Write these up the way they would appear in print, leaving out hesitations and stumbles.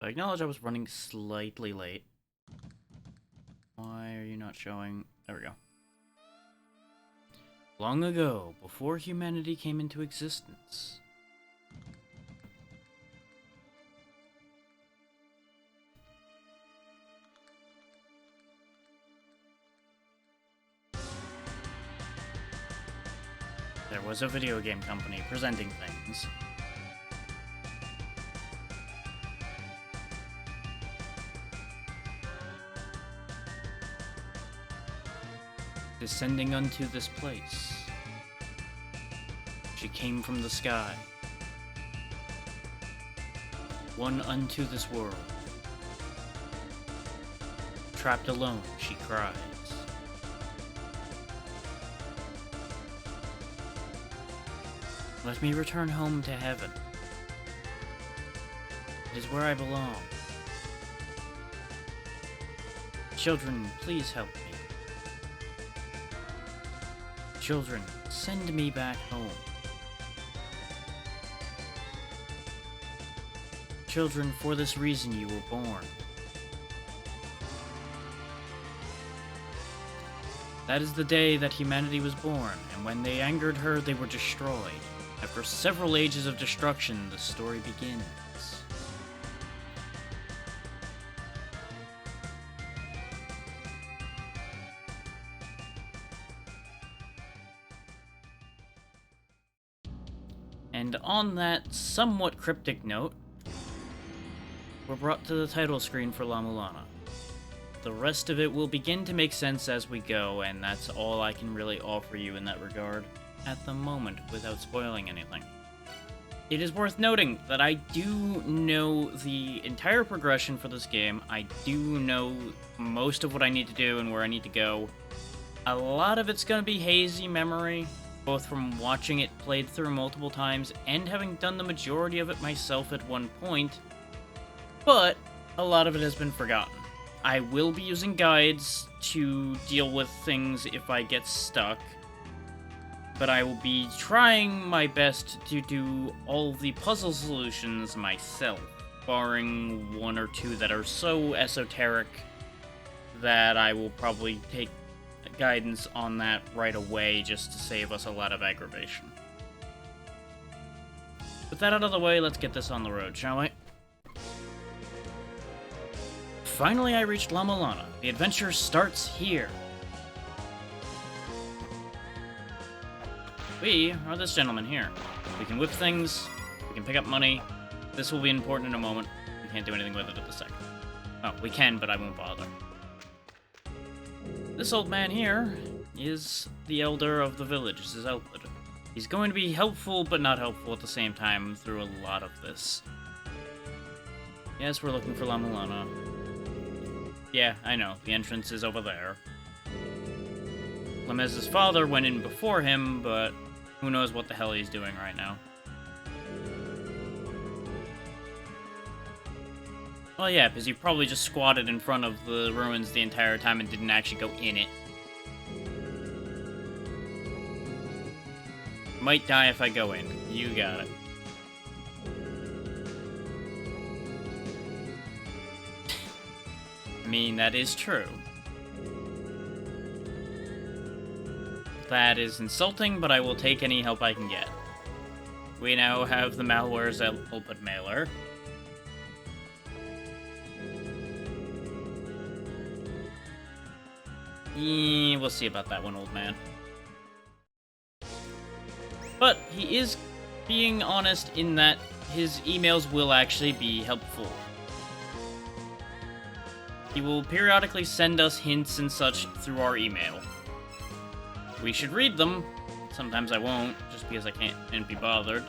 I acknowledge I was running slightly late. Why are you not showing? There we go. Long ago, before humanity came into existence. There was a video game company presenting things. Descending unto this place. She came from the sky. One unto this world. Trapped alone, she cries. Let me return home to heaven. It is where I belong. Children, please help me. Children, send me back home. Children, for this reason you were born. That is the day that humanity was born, and when they angered her, they were destroyed. After several ages of destruction, the story begins. And on that somewhat cryptic note, we're brought to the title screen for La-mulana. The rest of it will begin to make sense as we go, and that's all I can really offer you in that regard at the moment without spoiling anything. It is worth noting that I do know the entire progression for this game. I do know most of what I need to do and where I need to go. A lot of it's going to be hazy memory, both from watching it played through multiple times and having done the majority of it myself at one point, but a lot of it has been forgotten. I will be using guides to deal with things if I get stuck, but I will be trying my best to do all the puzzle solutions myself, barring one or two that are so esoteric that I will probably take guidance on that right away just to save us a lot of aggravation. With that out of the way, let's get this on the road, shall we? Finally, I reached La-mulana. The adventure starts here. We are this gentleman here. We can whip things, we can pick up money. This will be important in a moment. We can't do anything with it at the second. Oh, we can, but I won't bother. This old man here is the elder of the village. This is Elwood. He's going to be helpful, but not helpful at the same time through a lot of this. Yes, we're looking for La-mulana. Yeah, I know, the entrance is over there. Lemez's father went in before him, but who knows what the hell he's doing right now. Well, yeah, because he probably just squatted in front of the ruins the entire time and didn't actually go in it. Might die if I go in. You got it. I mean, that is true. That is insulting, but I will take any help I can get. We now have the malware's output mailer. We'll see about that one, old man. But he is being honest in that his emails will actually be helpful. He will periodically send us hints and such through our email. We should read them. Sometimes I won't, just because I can't be bothered.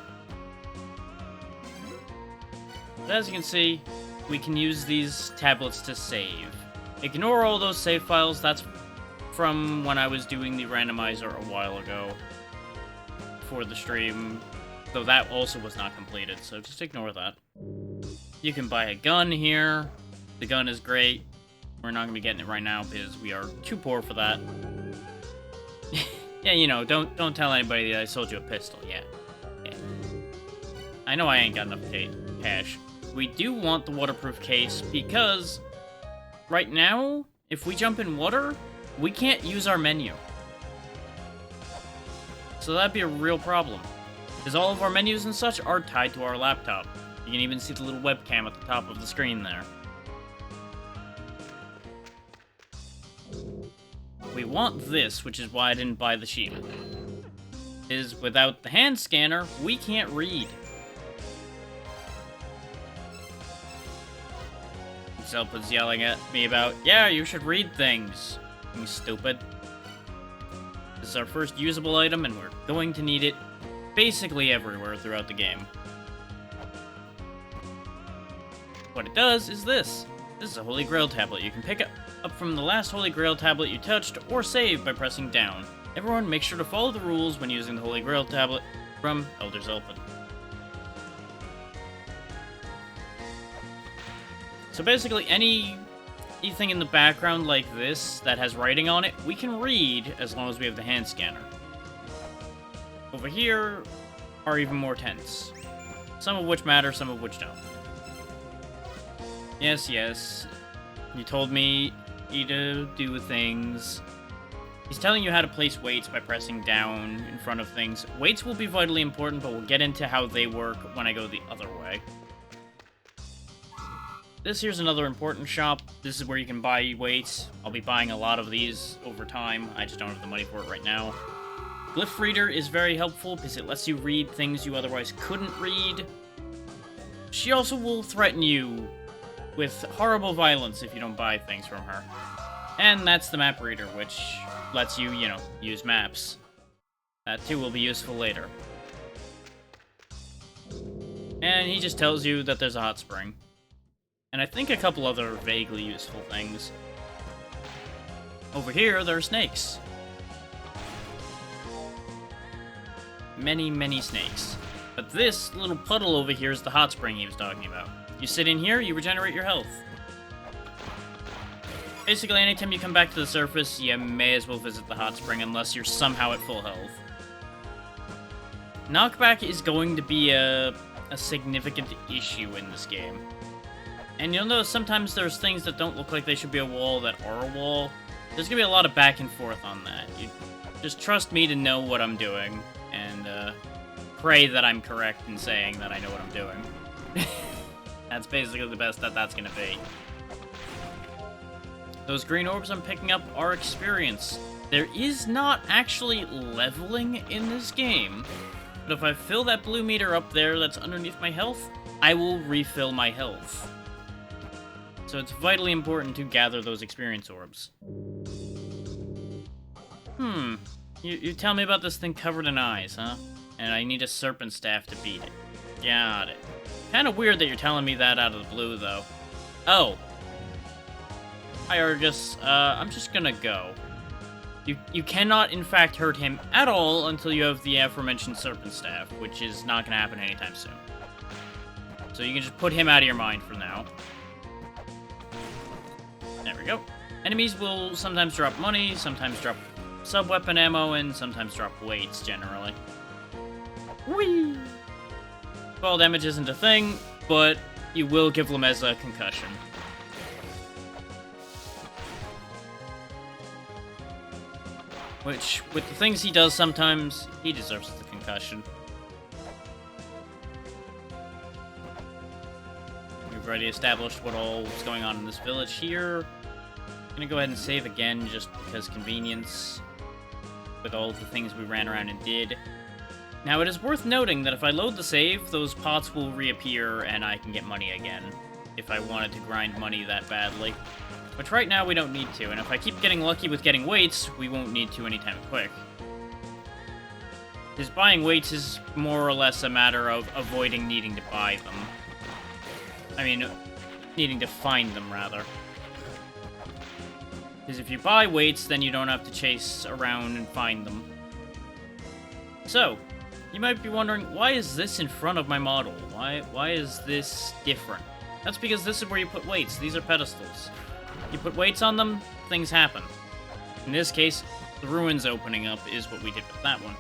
But as you can see, we can use these tablets to save. Ignore all those save files, that's from when I was doing the randomizer a while ago for the stream, though that also was not completed, so just ignore that. You can buy a gun here. The gun is great. We're not going to be getting it right now because we are too poor for that. Yeah, you know, don't tell anybody that I sold you a pistol, yeah. I know I ain't got enough cash. we do want the waterproof case because right now, if we jump in water, we can't use our menu. So that'd be a real problem, because all of our menus and such are tied to our laptop. You can even see the little webcam at the top of the screen there. We want this, which is why I didn't buy the shield. Is without the hand scanner, we can't read. Zelpa's yelling at me about, yeah, you should read things. You stupid. This is our first usable item, and we're going to need it basically everywhere throughout the game. What it does is this. This is a Holy Grail tablet. You can pick it up from the last Holy Grail tablet you touched, or save by pressing down. Everyone, make sure to follow the rules when using the Holy Grail tablet from Elder Zelpa. So basically, anything in the background like this that has writing on it, we can read as long as we have the hand scanner. Over here are even more tents. Some of which matter, some of which don't. Yes, yes. You told me to do things. He's telling you how to place weights by pressing down in front of things. Weights will be vitally important, but we'll get into how they work when I go the other way. This here's another important shop. This is where you can buy weights. I'll be buying a lot of these over time. I just don't have the money for it right now. Glyph Reader is very helpful because it lets you read things you otherwise couldn't read. She also will threaten you with horrible violence if you don't buy things from her. And that's the Map Reader, which lets you, use maps. That too will be useful later. And he just tells you that there's a hot spring. And I think a couple other vaguely useful things. Over here, there are snakes. Many, many snakes. But this little puddle over here is the hot spring he was talking about. You sit in here, you regenerate your health. Basically, anytime you come back to the surface, you may as well visit the hot spring unless you're somehow at full health. Knockback is going to be a significant issue in this game. And you'll notice sometimes there's things that don't look like they should be a wall that are a wall. There's gonna be a lot of back and forth on that. You just trust me to know what I'm doing, and pray that I'm correct in saying that I know what I'm doing. That's basically the best that's gonna be. Those green orbs I'm picking up are experience. There is not actually leveling in this game, but if I fill that blue meter up there that's underneath my health, I will refill my health. So it's vitally important to gather those experience orbs. You tell me about this thing covered in eyes, huh? And I need a serpent staff to beat it. Got it. Kinda weird that you're telling me that out of the blue, though. Oh. Hi, Argus. I'm just gonna go. You cannot, in fact, hurt him at all until you have the aforementioned serpent staff, which is not gonna happen anytime soon. So you can just put him out of your mind for now. There we go. Enemies will sometimes drop money, sometimes drop sub-weapon ammo, and sometimes drop weights, generally. Whee! Fall damage isn't a thing, but you will give Lemeza a concussion. Which, with the things he does sometimes, he deserves the concussion. We've already established what all is going on in this village here. I'm gonna go ahead and save again, just because convenience, with all the things we ran around and did. Now, it is worth noting that if I load the save, those pots will reappear and I can get money again, if I wanted to grind money that badly. Which right now we don't need to, and if I keep getting lucky with getting weights, we won't need to anytime quick. Because buying weights is more or less a matter of avoiding needing to buy them. I mean, needing to find them, rather. Because if you buy weights, then you don't have to chase around and find them. So, you might be wondering, why is this in front of my model? Why is this different? That's because this is where you put weights. These are pedestals. You put weights on them, things happen. In this case, the ruins opening up is what we did with that one.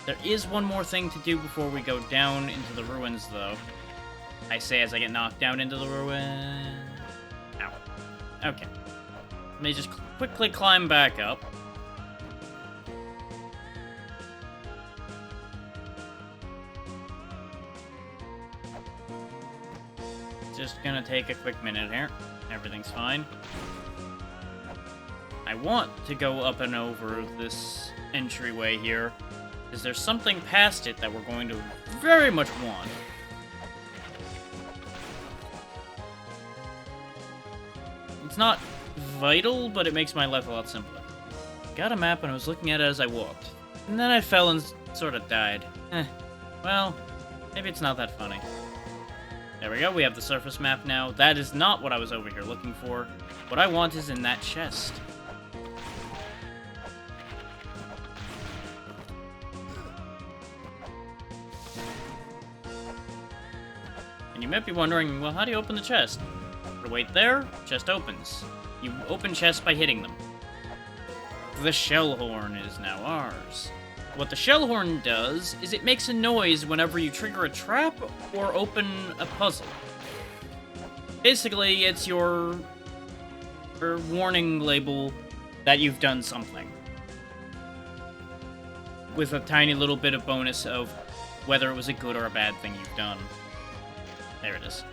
There is one more thing to do before we go down into the ruins, though. I say as I get knocked down into the ruin. Ow. Okay. Let me just quickly climb back up. Just gonna take a quick minute here. Everything's fine. I want to go up and over this entryway here, because there's something past it that we're going to very much want. It's not vital, but it makes my life a lot simpler. Got a map and I was looking at it as I walked. And then I fell and sort of died. Well, maybe it's not that funny. There we go, we have the surface map now. That is not what I was over here looking for. What I want is in that chest. And you might be wondering, well, how do you open the chest? Wait there, chest opens. You open chests by hitting them. The shell horn is now ours. What the shell horn does is it makes a noise whenever you trigger a trap or open a puzzle. Basically, it's your warning label that you've done something. With a tiny little bit of bonus of whether it was a good or a bad thing you've done. There it is.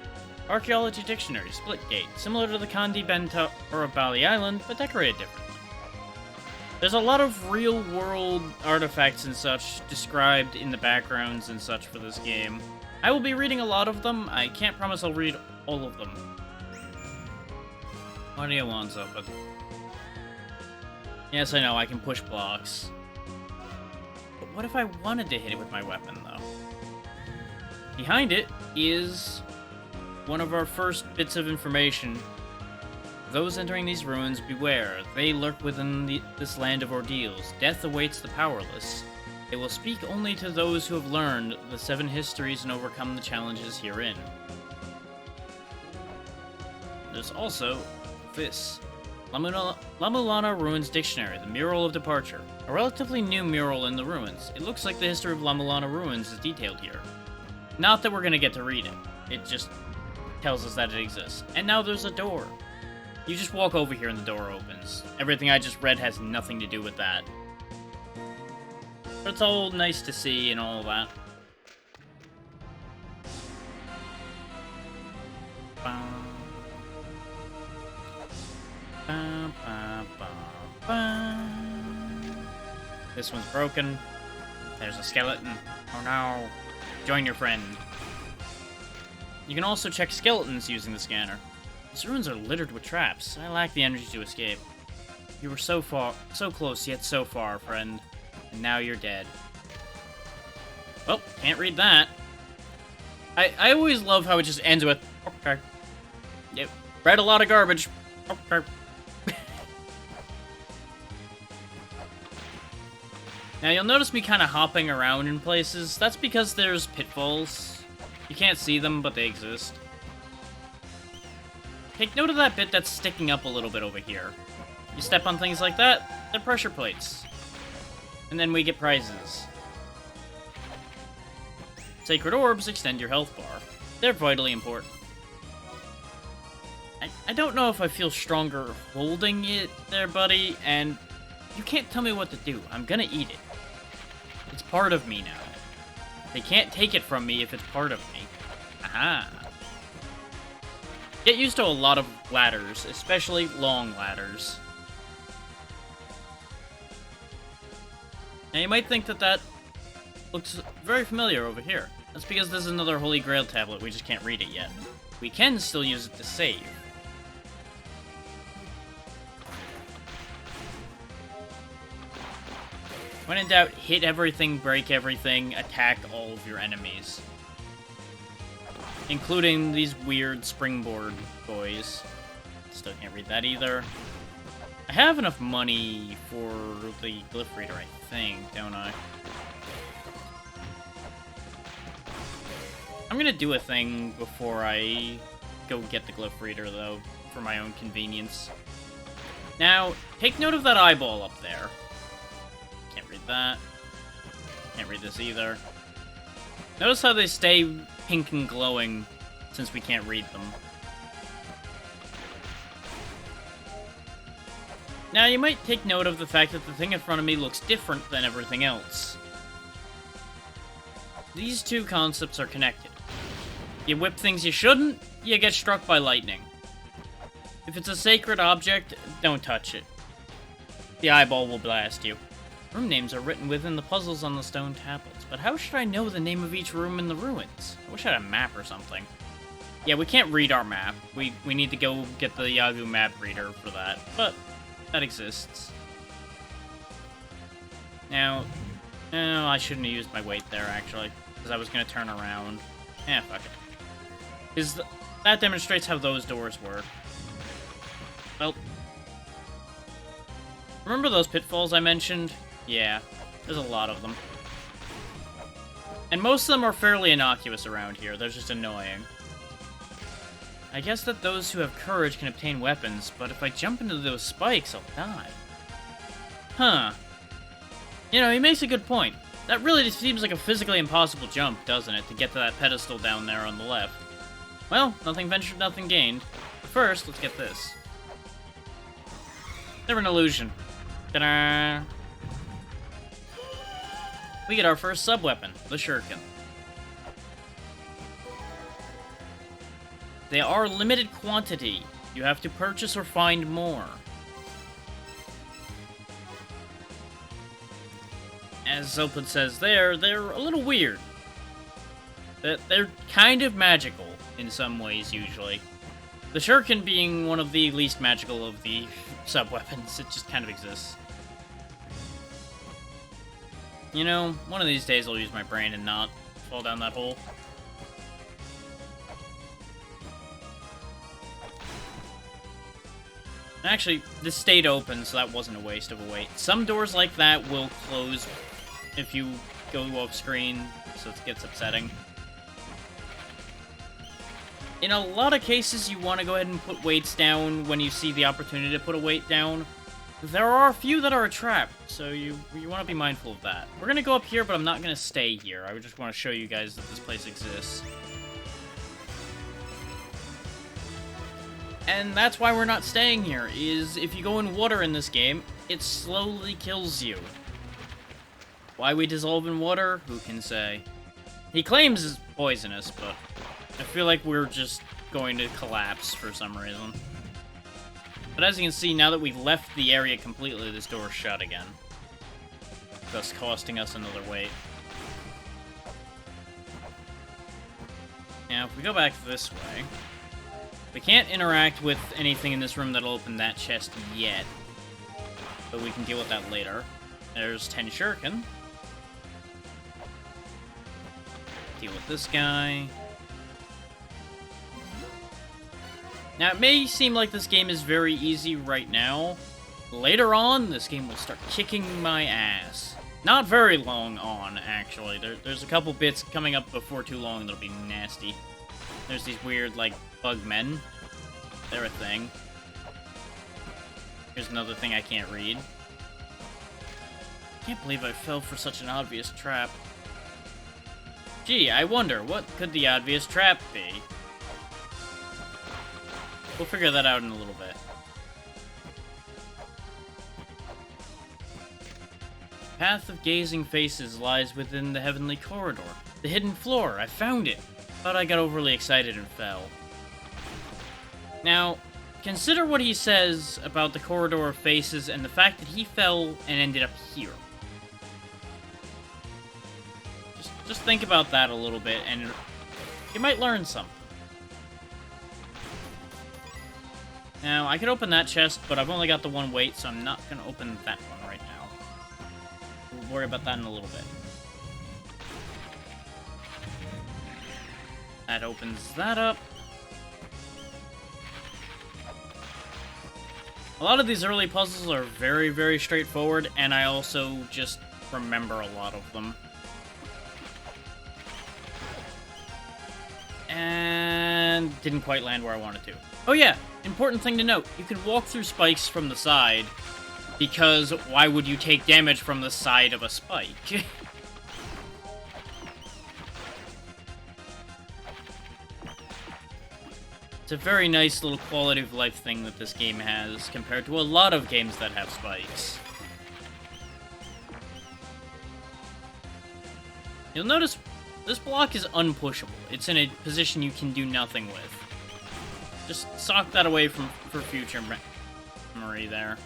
Archaeology Dictionary, Splitgate. Similar to the Kandi Benta or Bali Island, but decorated differently. There's a lot of real-world artifacts and such described in the backgrounds and such for this game. I will be reading a lot of them. I can't promise I'll read all of them. What do you want, Zopet? Yes, I know, I can push blocks. But what if I wanted to hit it with my weapon, though? Behind it is one of our first bits of information. Those entering these ruins, beware. They lurk within this land of ordeals. Death awaits the powerless. They will speak only to those who have learned the 7 histories and overcome the challenges herein. There's also this. La-mulana Ruins Dictionary, the Mural of Departure. A relatively new mural in the ruins. It looks like the history of La-mulana Ruins is detailed here. Not that we're gonna get to read it. It just tells us that it exists. And now there's a door. You just walk over here and the door opens. Everything I just read has nothing to do with that. But it's all nice to see and all that. This one's broken. There's a skeleton. Oh no. Join your friend. You can also check skeletons using the scanner. These ruins are littered with traps. I lack the energy to escape. You were so close, yet so far, friend. And now you're dead. Well, can't read that. I always love how it just ends with, okay. Yep, read a lot of garbage. Okay. Now, you'll notice me kind of hopping around in places. That's because there's pitfalls. You can't see them, but they exist. Take note of that bit that's sticking up a little bit over here. You step on things like that, they're pressure plates. And then we get prizes. Sacred orbs extend your health bar. They're vitally important. I don't know if I feel stronger holding it there, buddy, and you can't tell me what to do. I'm gonna eat it. It's part of me now. They can't take it from me if it's part of me. Aha. Get used to a lot of ladders, especially long ladders. Now you might think that that looks very familiar over here. That's because there's another Holy Grail tablet, we just can't read it yet. We can still use it to save. When in doubt, hit everything, break everything, attack all of your enemies. Including these weird springboard boys. Still can't read that either. I have enough money for the glyph reader, I think, don't I? I'm gonna do a thing before I go get the glyph reader, though, for my own convenience. Now, take note of that eyeball up there. Can't read that. Can't read this either. Notice how they stay pink and glowing since we can't read them. Now, you might take note of the fact that the thing in front of me looks different than everything else. These two concepts are connected. You whip things you shouldn't, you get struck by lightning. If it's a sacred object, don't touch it. The eyeball will blast you. Room names are written within the puzzles on the stone tablets, but how should I know the name of each room in the ruins? I wish I had a map or something. Yeah, we can't read our map. We need to go get the Yagoo map reader for that, but that exists. Now, no, I shouldn't have used my weight there, actually, because I was going to turn around. Fuck it. Because that demonstrates how those doors work. Well, remember those pitfalls I mentioned? Yeah, there's a lot of them. And most of them are fairly innocuous around here, they're just annoying. I guess that those who have courage can obtain weapons, but if I jump into those spikes, I'll die. Huh. You know, he makes a good point. That really just seems like a physically impossible jump, doesn't it, to get to that pedestal down there on the left. Well, nothing ventured, nothing gained. But first, let's get this. They're an illusion. Ta-da! We get our first sub-weapon, the shuriken. They are limited quantity. You have to purchase or find more. As Zopud says there, they're a little weird. They're kind of magical in some ways, usually. The shuriken being one of the least magical of the sub-weapons, it just kind of exists. You know, one of these days I'll use my brain and not fall down that hole. Actually, this stayed open, so that wasn't a waste of a wait. Some doors like that will close if you go off screen, so it gets upsetting. In a lot of cases, you want to go ahead and put weights down when you see the opportunity to put a weight down. There are a few that are a trap, so you want to be mindful of that. We're going to go up here, but I'm not going to stay here. I just want to show you guys that this place exists. And that's why we're not staying here, is if you go in water in this game, it slowly kills you. Why we dissolve in water, who can say? He claims it's poisonous, but I feel like we're just going to collapse for some reason. But as you can see, now that we've left the area completely, this door is shut again. Thus costing us another weight. Now, if we go back this way, we can't interact with anything in this room that'll open that chest yet. But we can deal with that later. There's 10 shuriken. Deal with this guy. Now, it may seem like this game is very easy right now. Later on, this game will start kicking my ass. Not very long on, actually. There's a couple bits coming up before too long that'll be nasty. There's these weird, like, bug men. They're a thing. Here's another thing I can't read. Can't believe I fell for such an obvious trap. Gee, I wonder, what could the obvious trap be? We'll figure that out in a little bit. Path of Gazing Faces lies within the Heavenly Corridor. The hidden floor, I found it! But I got overly excited and fell. Now, consider what he says about the Corridor of Faces and the fact that he fell and ended up here. Just think about that a little bit, and you might learn something. Now, I could open that chest, but I've only got the one weight, so I'm not going to open that one right now. We'll worry about that in a little bit. That opens that up. A lot of these early puzzles are very, very straightforward, and I also just remember a lot of them. And didn't quite land where I wanted to. Oh yeah, important thing to note, you can walk through spikes from the side, because why would you take damage from the side of a spike? It's a very nice little quality of life thing that this game has compared to a lot of games that have spikes. You'll notice this block is unpushable. It's in a position you can do nothing with. Just sock that away for future memory there.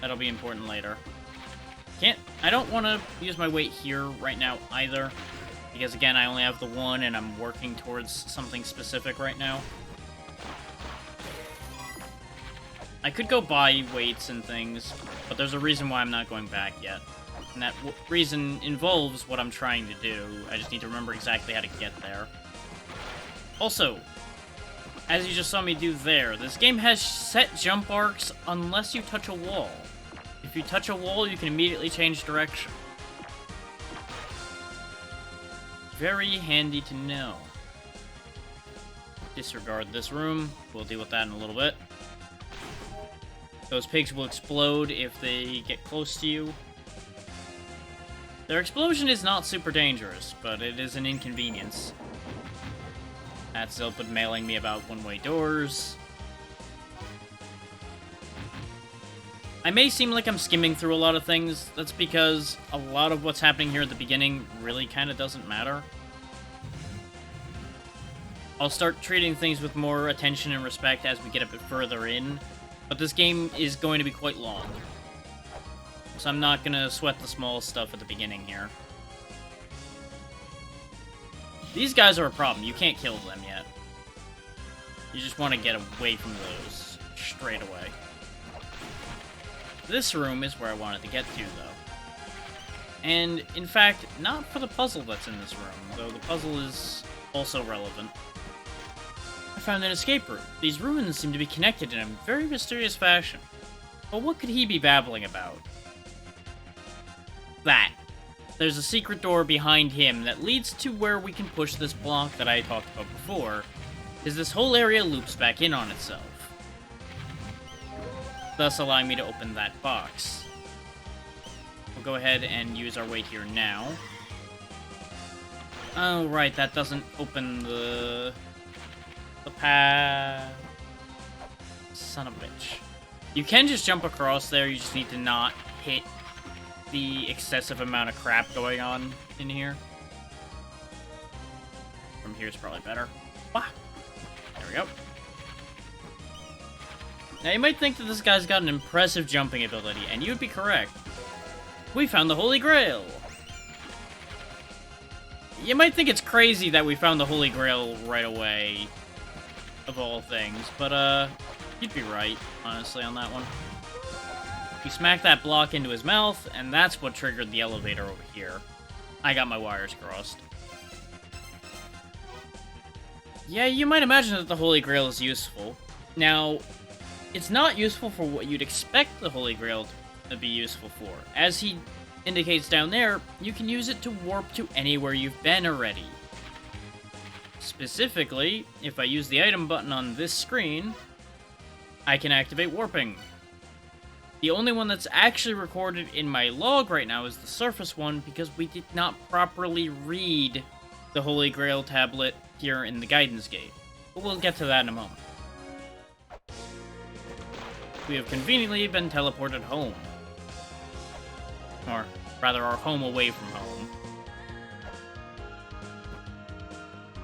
That'll be important later. I don't want to use my weight here right now either. Because again, I only have the one and I'm working towards something specific right now. I could go buy weights and things, but there's a reason why I'm not going back yet. And that reason involves what I'm trying to do. I just need to remember exactly how to get there. Also, as you just saw me do there, this game has set jump arcs unless you touch a wall. If you touch a wall, you can immediately change direction. Very handy to know. Disregard this room. We'll deal with that in a little bit. Those pigs will explode if they get close to you. Their explosion is not super dangerous, but it is an inconvenience. That's Zilpid mailing me about one-way doors. I may seem like I'm skimming through a lot of things. That's because a lot of what's happening here at the beginning really kind of doesn't matter. I'll start treating things with more attention and respect as we get a bit further in, but this game is going to be quite long. So I'm not going to sweat the small stuff at the beginning here. These guys are a problem. You can't kill them yet. You just want to get away from those straight away. This room is where I wanted to get to, though. And, in fact, not for the puzzle that's in this room, though the puzzle is also relevant. I found an escape route. These ruins seem to be connected in a very mysterious fashion. But what could he be babbling about? That. There's a secret door behind him that leads to where we can push this block that I talked about before, as this whole area loops back in on itself, thus allowing me to open that box. We'll go ahead and use our weight here now. Oh, right, that doesn't open the path. Son of a bitch. You can just jump across there, you just need to not hit the excessive amount of crap going on in here. From here is probably better. Ah, there we go. Now, you might think that this guy's got an impressive jumping ability, and you'd be correct. We found the Holy Grail! You might think it's crazy that we found the Holy Grail right away, of all things, but, you'd be right, honestly, on that one. He smacked that block into his mouth, and that's what triggered the elevator over here. I got my wires crossed. Yeah, you might imagine that the Holy Grail is useful. Now, it's not useful for what you'd expect the Holy Grail to be useful for. As he indicates down there, you can use it to warp to anywhere you've been already. Specifically, if I use the item button on this screen, I can activate warping. The only one that's actually recorded in my log right now is the surface one, because we did not properly read the Holy Grail tablet here in the guidance gate. But we'll get to that in a moment. We have conveniently been teleported home. Or, rather, our home away from home.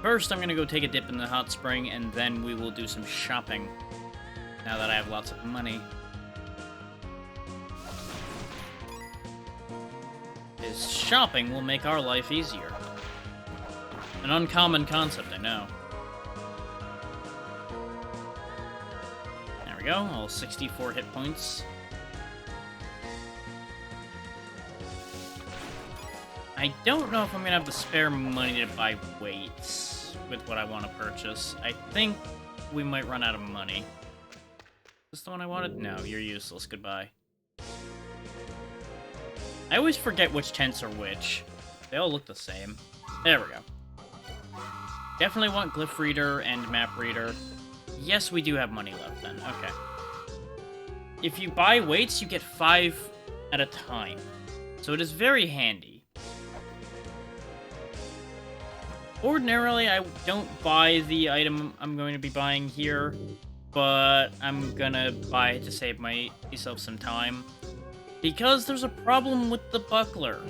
First, I'm gonna go take a dip in the hot spring, and then we will do some shopping. Now that I have lots of money. His shopping will make our life easier. An uncommon concept, I know. There we go, all 64 hit points. I don't know if I'm gonna have the spare money to buy weights with what I want to purchase. I think we might run out of money. Is this the one I wanted? No, you're useless. Goodbye. I always forget which tents are which. They all look the same. There we go. Definitely want Glyph Reader and Map Reader. Yes, we do have money left then. Okay. If you buy weights, you get 5 at a time. So it is very handy. Ordinarily, I don't buy the item I'm going to be buying here, but I'm gonna buy it to save myself some time. Because there's a problem with the buckler.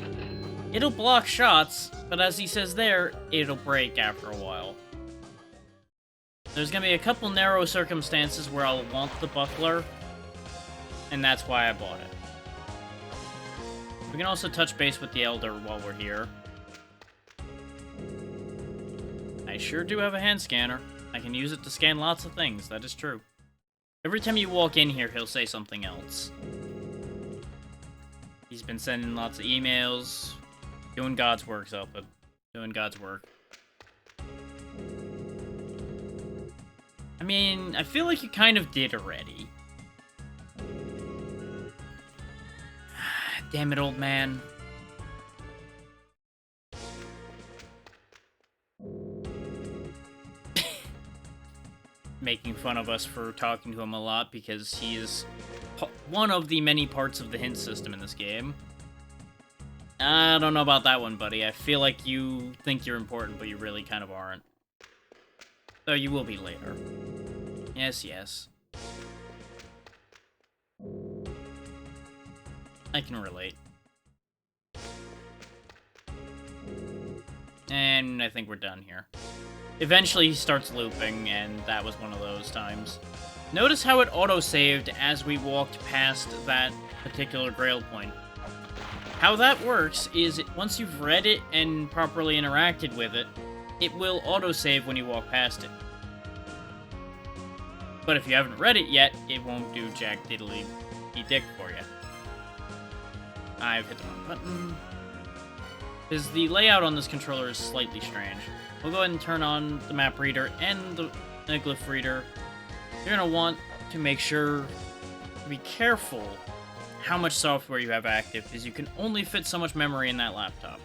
It'll block shots, but as he says there, it'll break after a while. There's gonna be a couple narrow circumstances where I'll want the buckler, and that's why I bought it. We can also touch base with the Elder while we're here. I sure do have a hand scanner. I can use it to scan lots of things, that is true. Every time you walk in here, he'll say something else. He's been sending lots of emails. Doing God's work, Zelda. Doing God's work. I mean, I feel like you kind of did already. Damn it, old man. Making fun of us for talking to him a lot because he is one of the many parts of the hint system in this game. I don't know about that one, buddy. I feel like you think you're important, but you really kind of aren't. Though you will be later. Yes, yes. I can relate. And I think we're done here. Eventually he starts looping, and that was one of those times. Notice how it auto-saved as we walked past that particular grail point. How that works is, once you've read it and properly interacted with it, it will autosave when you walk past it. But if you haven't read it yet, it won't do jack diddly dick for you. I've hit the wrong button. Because the layout on this controller is slightly strange. We'll go ahead and turn on the map reader and the glyph reader. You're going to want to make sure to be careful how much software you have active, because you can only fit so much memory in that laptop.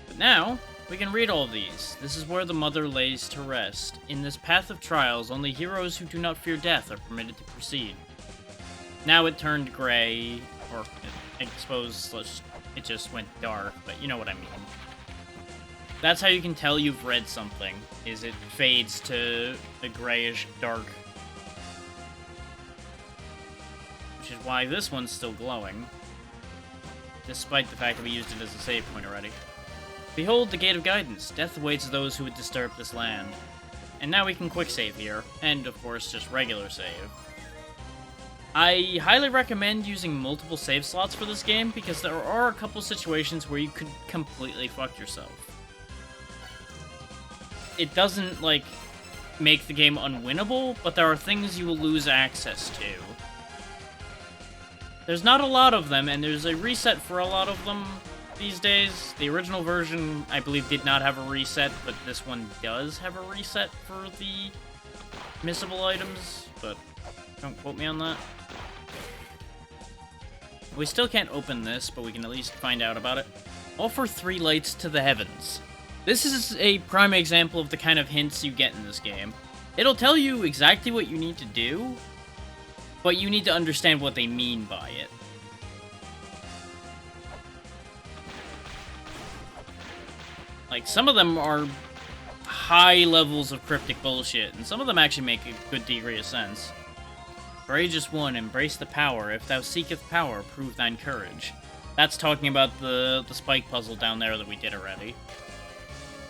But now, we can read all of these. This is where the mother lays to rest. In this path of trials, only heroes who do not fear death are permitted to proceed. Now it turned gray, or I suppose it just went dark, but you know what I mean. That's how you can tell you've read something, is it fades to a grayish dark. Which is why this one's still glowing, despite the fact that we used it as a save point already. Behold the Gate of Guidance. Death awaits those who would disturb this land. And now we can quick save here, and of course just regular save. I highly recommend using multiple save slots for this game, because there are a couple situations where you could completely fuck yourself. It doesn't, like, make the game unwinnable, but there are things you will lose access to. There's not a lot of them, and there's a reset for a lot of them these days. The original version, I believe, did not have a reset, but this one does have a reset for the missable items, but don't quote me on that. We still can't open this, but we can at least find out about it. Offer 3 lights to the heavens. This is a prime example of the kind of hints you get in this game. It'll tell you exactly what you need to do, but you need to understand what they mean by it. Like, some of them are high levels of cryptic bullshit, and some of them actually make a good degree of sense. Courageous one, embrace the power. If thou seeketh power, prove thine courage. That's talking about the spike puzzle down there that we did already.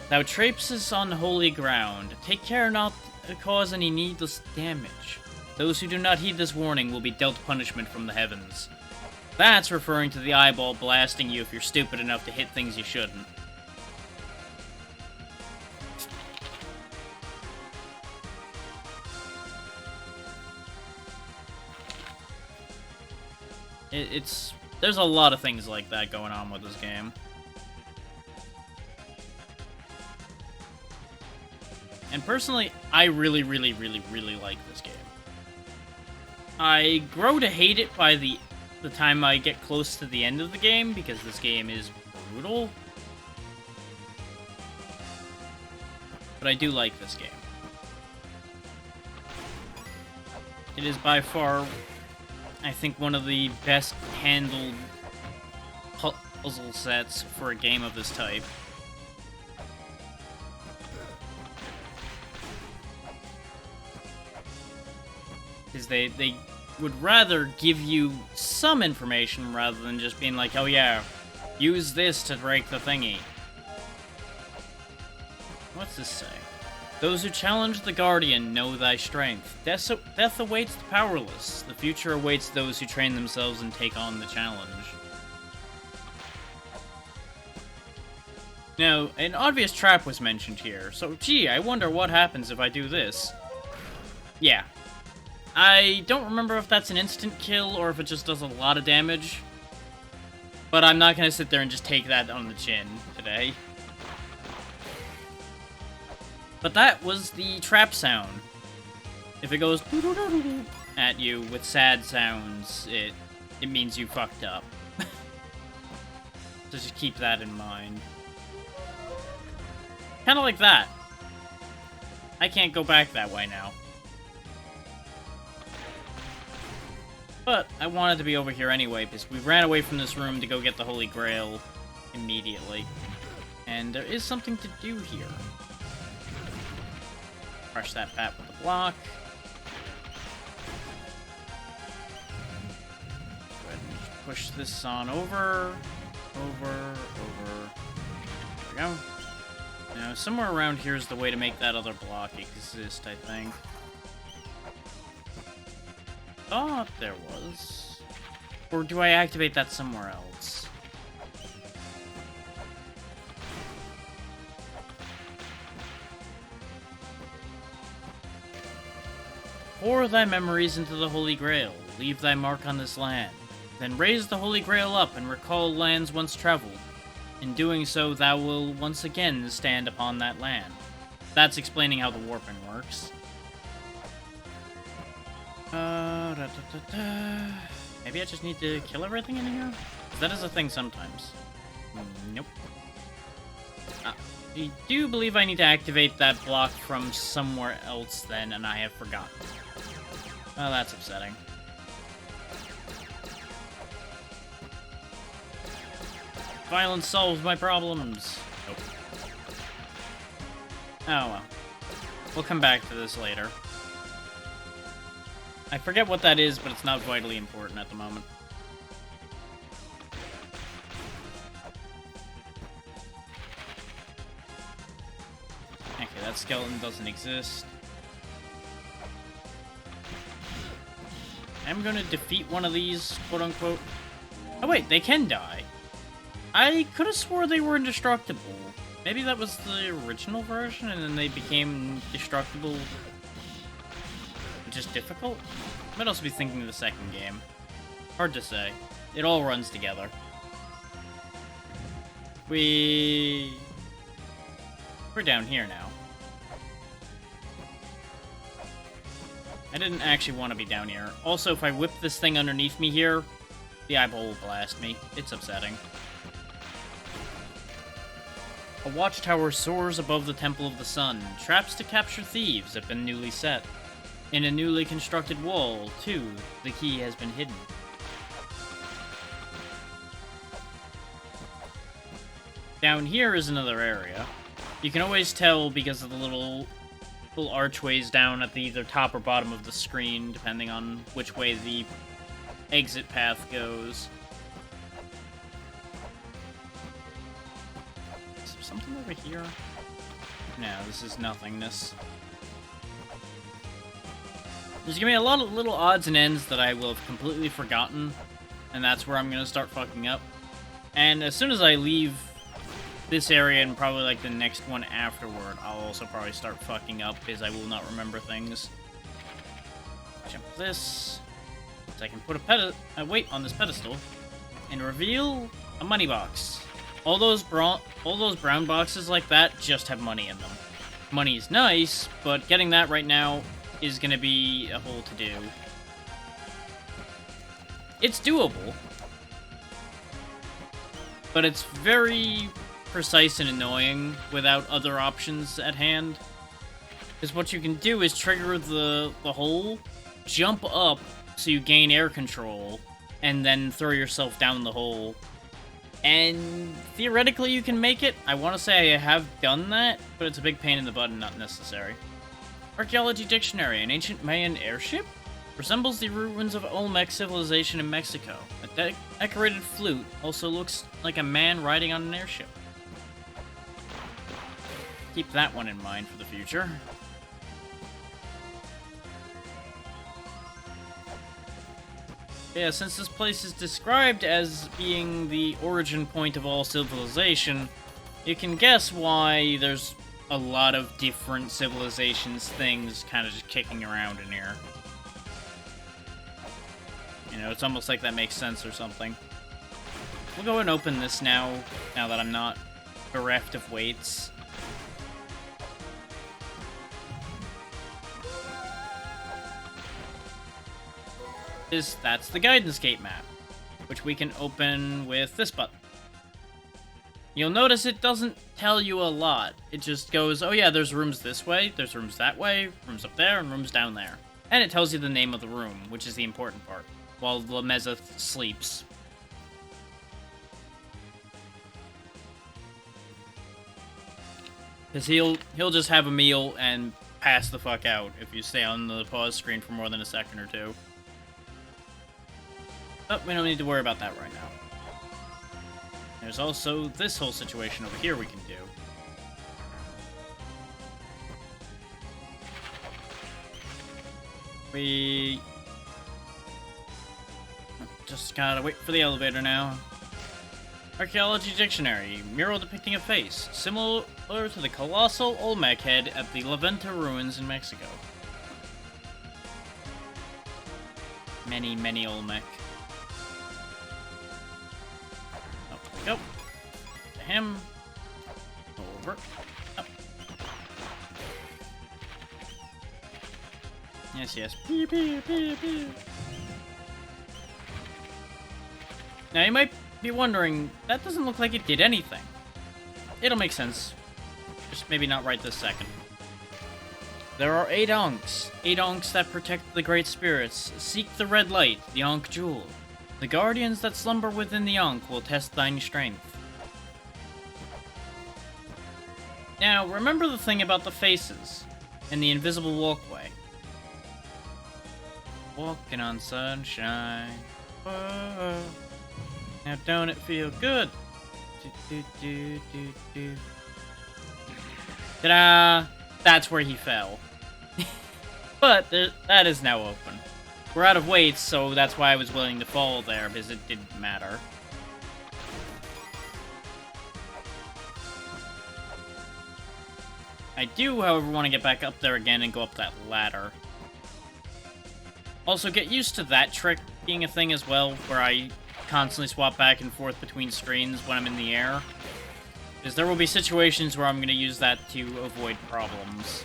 Thou traipsest on holy ground. Take care not to cause any needless damage. Those who do not heed this warning will be dealt punishment from the heavens. That's referring to the eyeball blasting you if you're stupid enough to hit things you shouldn't. There's a lot of things like that going on with this game. And personally, I really, really, really, really like this game. I grow to hate it by the time I get close to the end of the game, because this game is brutal. But I do like this game. It is by far, I think, one of the best handled puzzle sets for a game of this type. Because they would rather give you some information rather than just being like, oh yeah, use this to break the thingy. What's this say? Those who challenge the Guardian know thy strength. Death awaits the powerless. The future awaits those who train themselves and take on the challenge. Now, an obvious trap was mentioned here, so gee, I wonder what happens if I do this. Yeah. I don't remember if that's an instant kill or if it just does a lot of damage. But I'm not gonna sit there and just take that on the chin today. But that was the trap sound. If it goes at you with sad sounds, it means you fucked up. So just keep that in mind. Kinda like that. I can't go back that way now. But I wanted to be over here anyway, because we ran away from this room to go get the Holy Grail immediately. And there is something to do here. Crush that bat with the block. Go ahead and push this on over. Over. There we go. Now, somewhere around here is the way to make that other block exist, I think. Thought there was. Or do I activate that somewhere else? Pour thy memories into the Holy Grail. Leave thy mark on this land. Then raise the Holy Grail up and recall lands once traveled. In doing so, thou will once again stand upon that land. That's explaining how the warping works. Maybe I just need to kill everything in here? That is a thing sometimes. Nope. I do believe I need to activate that block from somewhere else then, and I have forgotten. Well, that's upsetting. Violence solves my problems. Nope. Oh well. We'll come back to this later. I forget what that is, but it's not vitally important at the moment. Okay, that skeleton doesn't exist. I'm gonna defeat one of these, quote-unquote. Oh wait, they can die. I could have swore they were indestructible. Maybe that was the original version, and then they became destructible. Just difficult? Might also be thinking of the second game. Hard to say. It all runs together. We're down here now. I didn't actually want to be down here. Also, if I whip this thing underneath me here, the eyeball will blast me. It's upsetting. A watchtower soars above the Temple of the Sun. Traps to capture thieves have been newly set. In a newly constructed wall, too, the key has been hidden. Down here is another area. You can always tell because of the little archways down at the either top or bottom of the screen, depending on which way the exit path goes. Is there something over here? No, this is nothingness. There's gonna be a lot of little odds and ends that I will have completely forgotten, and that's where I'm gonna start fucking up. And as soon as I leave this area and probably like the next one afterward, I'll also probably start fucking up because I will not remember things. Jump this. So I can put a weight on this pedestal and reveal a money box. All those brown boxes like that just have money in them. Money is nice, but getting that right now is gonna be a whole to-do. It's doable, but it's very precise and annoying without other options at hand. Because what you can do is trigger the hole, jump up so you gain air control, and then throw yourself down the hole. And theoretically you can make it. I want to say I have done that, but it's a big pain in the butt and not necessary. Archaeology Dictionary, an ancient Mayan airship? Resembles the ruins of Olmec civilization in Mexico. A decorated flute also looks like a man riding on an airship. Keep that one in mind for the future. Yeah, since this place is described as being the origin point of all civilization, you can guess why there's a lot of different civilizations things kind of just kicking around in here. You know, it's almost like that makes sense or something. We'll go and open this now that I'm not bereft of weights. That's the guidance gate map, which we can open with this button. You'll notice it doesn't tell you a lot. It just goes, oh yeah, there's rooms this way, there's rooms that way, rooms up there, and rooms down there. And it tells you the name of the room, which is the important part, while Lameza sleeps. Because he'll just have a meal and pass the fuck out if you stay on the pause screen for more than a second or two. But we don't need to worry about that right now. There's also this whole situation over here we can do. We just gotta wait for the elevator now. Archaeology Dictionary. Mural depicting a face, similar to the colossal Olmec head at the La Venta ruins in Mexico. Many, many Olmec. Go. To him. Over. Up. Yes, yes. Pew, pew, pew, pew. Now, you might be wondering, that doesn't look like it did anything. It'll make sense. Just maybe not right this second. There are 8 Ankhs. 8 Ankhs that protect the great spirits. Seek the red light, the Ankh jewel. The guardians that slumber within the Ankh will test thine strength. Now, remember the thing about the faces and the invisible walkway. Walking on sunshine. Whoa. Now don't it feel good? Ta-da! That's where he fell. But that is now open. We're out of weights, so that's why I was willing to fall there, because it didn't matter. I do, however, want to get back up there again and go up that ladder. Also, get used to that trick being a thing as well, where I constantly swap back and forth between screens when I'm in the air. Because there will be situations where I'm going to use that to avoid problems.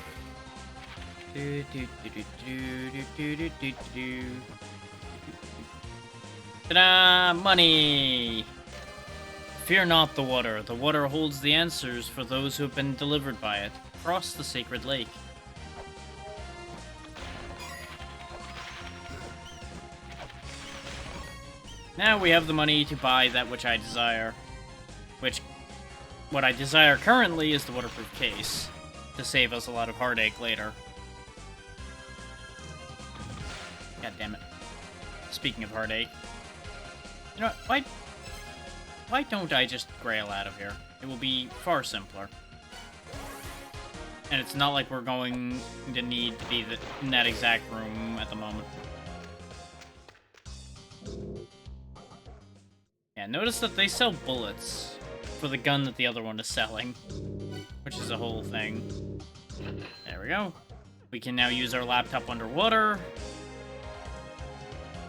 Ta-da! Money! Fear not the water. The water holds the answers for those who have been delivered by it. Cross the sacred lake. Now we have the money to buy that which I desire. What I desire currently is the waterproof case, to save us a lot of heartache later. God damn it. Speaking of heartache. You know what? Why don't I just grail out of here? It will be far simpler. And it's not like we're going to need to be in that exact room at the moment. Yeah, notice that they sell bullets for the gun that the other one is selling, which is a whole thing. There we go. We can now use our laptop underwater,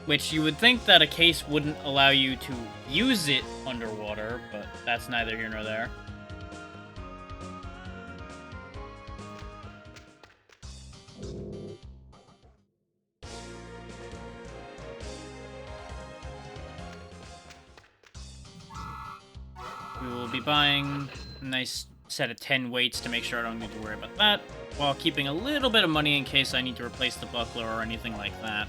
which you would think that a case wouldn't allow you to use it underwater, but that's neither here nor there. We will be buying a nice set of 10 weights to make sure I don't need to worry about that, while keeping a little bit of money in case I need to replace the buckler or anything like that.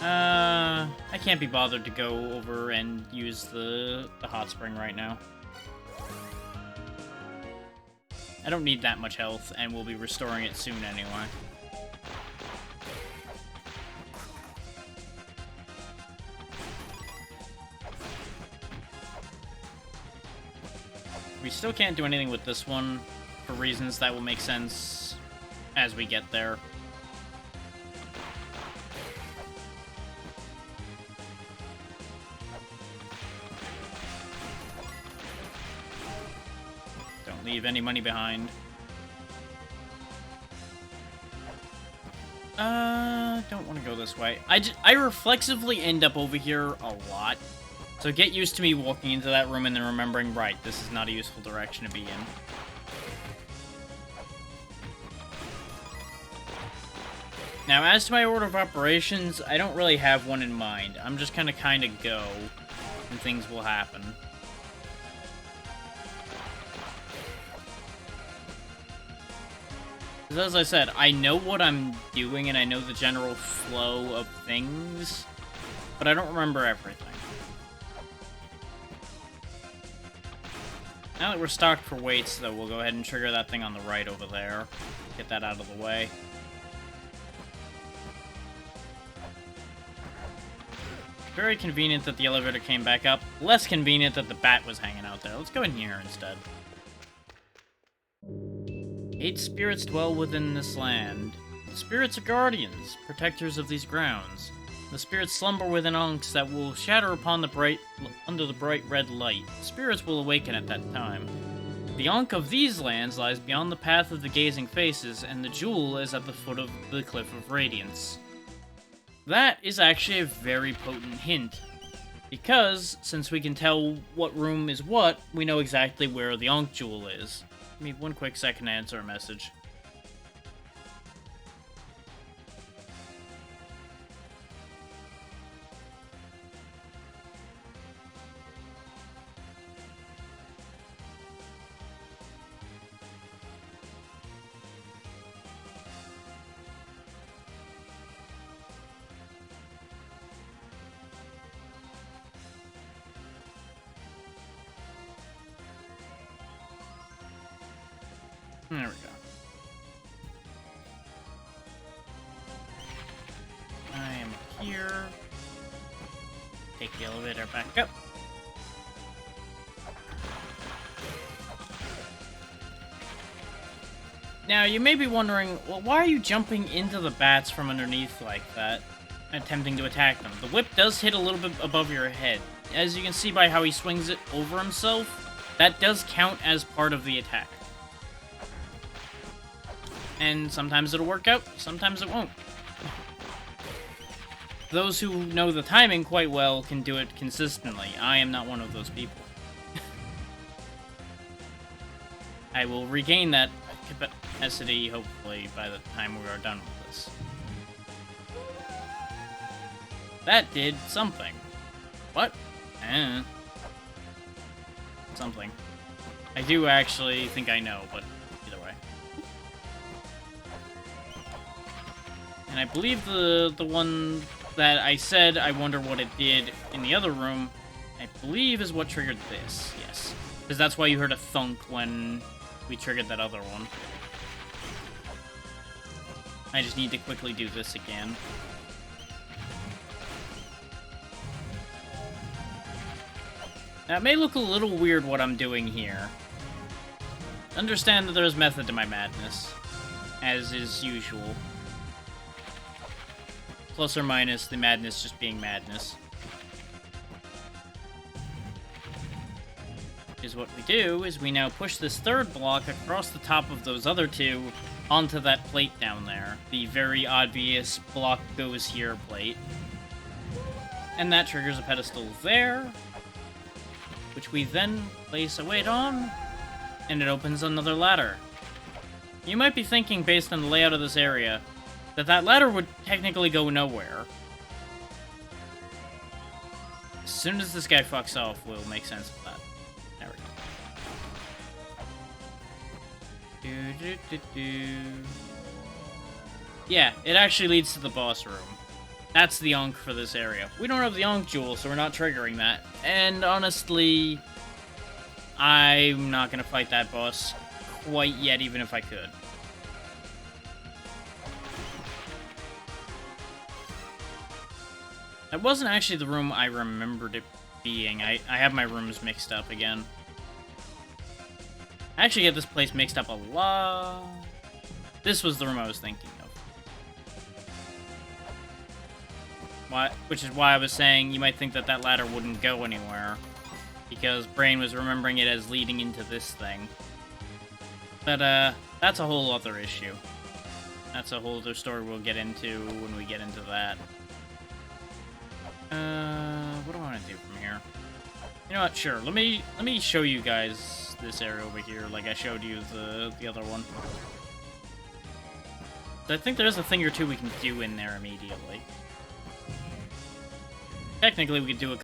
I can't be bothered to go over and use the hot spring right now. I don't need that much health, and we'll be restoring it soon anyway. We still can't do anything with this one, for reasons that will make sense as we get there. Don't leave any money behind. Don't want to go this way. I reflexively end up over here a lot. So get used to me walking into that room and then remembering, right, this is not a useful direction to be in. Now, as to my order of operations, I don't really have one in mind. I'm just gonna kind of go, and things will happen. Because as I said, I know what I'm doing and I know the general flow of things, but I don't remember everything. Now that we're stocked for weights, though, we'll go ahead and trigger that thing on the right over there. Get that out of the way. Very convenient that the elevator came back up. Less convenient that the bat was hanging out there. Let's go in here instead. 8 spirits dwell within this land. The spirits are guardians, protectors of these grounds. The spirits slumber within ankhs that will shatter upon the under the bright red light. Spirits will awaken at that time. The ankh of these lands lies beyond the path of the gazing faces, and the jewel is at the foot of the Cliff of Radiance. That is actually a very potent hint, because since we can tell what room is what, we know exactly where the ankh jewel is. Give me one quick second to answer a message. There we go. I am here. Take the elevator back up. Now, you may be wondering, well, why are you jumping into the bats from underneath like that, attempting to attack them? The whip does hit a little bit above your head. As you can see by how he swings it over himself, that does count as part of the attack. And sometimes it'll work out, sometimes it won't. Those who know the timing quite well can do it consistently. I am not one of those people. I will regain that capacity, hopefully, by the time we are done with this. That did something. What? Something. I do actually think I know, but either way. And I believe the one that I said I wonder what it did in the other room, I believe is what triggered this, yes. Because that's why you heard a thunk when we triggered that other one. I just need to quickly do this again. Now, it may look a little weird what I'm doing here. Understand that there's method to my madness, as is usual. Plus or minus the madness just being madness. Is what we do is we now push this third block across the top of those other two onto that plate down there. The very obvious block goes here plate. And that triggers a pedestal there, which we then place a weight on, and it opens another ladder. You might be thinking, based on the layout of this area, that ladder would technically go nowhere. As soon as this guy fucks off, we'll make sense of that. There we go. Yeah, it actually leads to the boss room. That's the ankh for this area. We don't have the ankh jewel, so we're not triggering that. And honestly, I'm not gonna fight that boss quite yet, even if I could. That wasn't actually the room I remembered it being. I have my rooms mixed up again. I actually get this place mixed up a lot. This was the room I was thinking of. Which is why I was saying you might think that that ladder wouldn't go anywhere. Because Brain was remembering it as leading into this thing. But, that's a whole other issue. That's a whole other story we'll get into when we get into that. What do I want to do from here? You know what, sure, let me show you guys this area over here, like I showed you the other one. I think there's a thing or two we can do in there immediately. Technically, we could do a